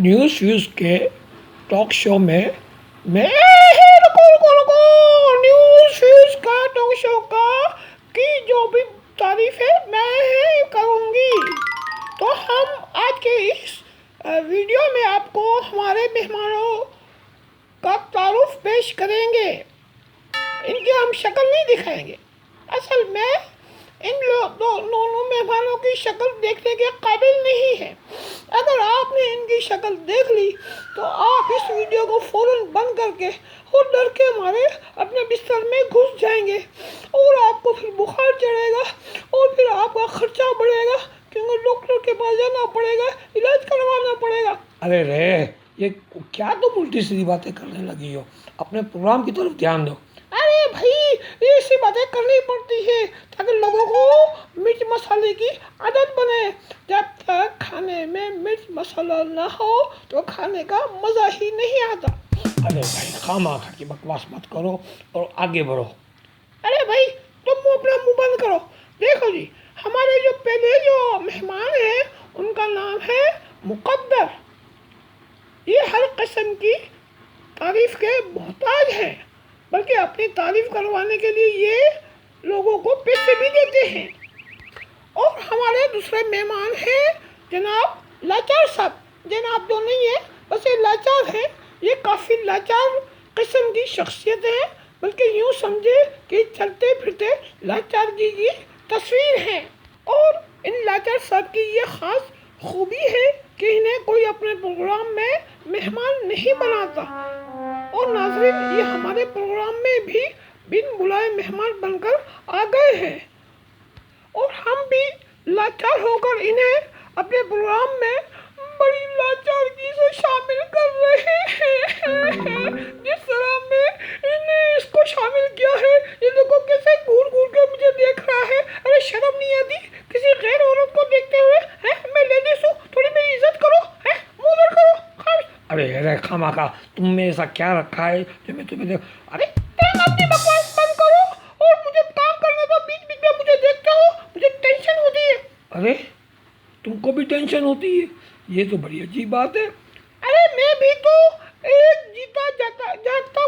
News views के talk show में मैं रुको न्यूज़ व्यूज़ का टॉक शो का की जो भी तारीफ है मैं करूँगी। तो हम आज के इस वीडियो में आपको हमारे मेहमानों का तारुफ पेश करेंगे। इनकी हम शक्ल नहीं दिखाएंगे, असल में इन दोनों मेहमानों की शक्ल देखने के काबिल नहीं है। अगर आपने इनकी शक्ल देख ली तो आप इस वीडियो को फ़ौरन बंद करके और डर के मारे अपने बिस्तर में घुस जाएंगे और आपको फिर बुखार चढ़ेगा और फिर आपका खर्चा बढ़ेगा क्योंकि डॉक्टर के पास जाना पड़ेगा, इलाज करवाना पड़ेगा। अरे रे, ये क्या तुम उल्टी सीधी बातें करने लगी हो? अपने प्रोग्राम की तरफ ध्यान दो। अरे भाई, ऐसी बातें करनी पड़ती है ताकि लोगों को मिर्च मसाले की आदत बने। जब तक खाने में मिर्च मसाला ना हो तो खाने का मज़ा ही नहीं आता। अरे भाई, खामखा की बकवास मत करो और आगे बढ़ो। अरे भाई, तुम अपना मुंह बंद करो। देखो जी, हमारे जो पहले जो मेहमान हैं उनका नाम है मुकद्दर। ये हर किस्म की तारीफ के मोहताज हैं, बल्कि अपनी तारीफ करवाने के लिए ये लोगों को पैसे भी देते हैं। और हमारे दूसरे मेहमान हैं जनाब लाचार साहब। जनाब तो नहीं है, बस ये लाचार हैं। ये काफ़ी लाचार किस्म की शख्सियत है, बल्कि यूँ समझे कि चलते फिरते लाचार जी की तस्वीर है। और इन लाचार साहब की ये ख़ास खूबी है कि इन्हें कोई अपने प्रोग्राम में मेहमान नहीं बनाता। और नाज़रीन, ये हमारे प्रोग्राम में भी बिन बुलाए मेहमान बनकर आ गए हैं और हम भी लाचार होकर इन्हें अपने प्रोग्राम में बड़ी लाचारगी से शामिल कर रहे हैं। जिस तरह में इन्हें इसको शामिल किया है, ये देखो कैसे घूर घूर के मुझे देख रहा है। अरे शर्म नहीं आती किसी गैर औरत को देखते हुए? हैं, मैं लेडीज हूँ, थोड़ी मेरी इज्जत करो। हैं, मुँह बंद करो। अरे खामखा, तुम में ऐसा क्या रखा है जो मैं तुम्हें अरे तुम अपनी बकवास बंद करो और मुझे काम करने दो। बीच बीच में मुझे देखते हो, मुझे टेंशन होती है। अरे तुमको भी टेंशन होती है? ये तो बड़ी अजीब बात है। अरे मैं भी तो एक जीता जागता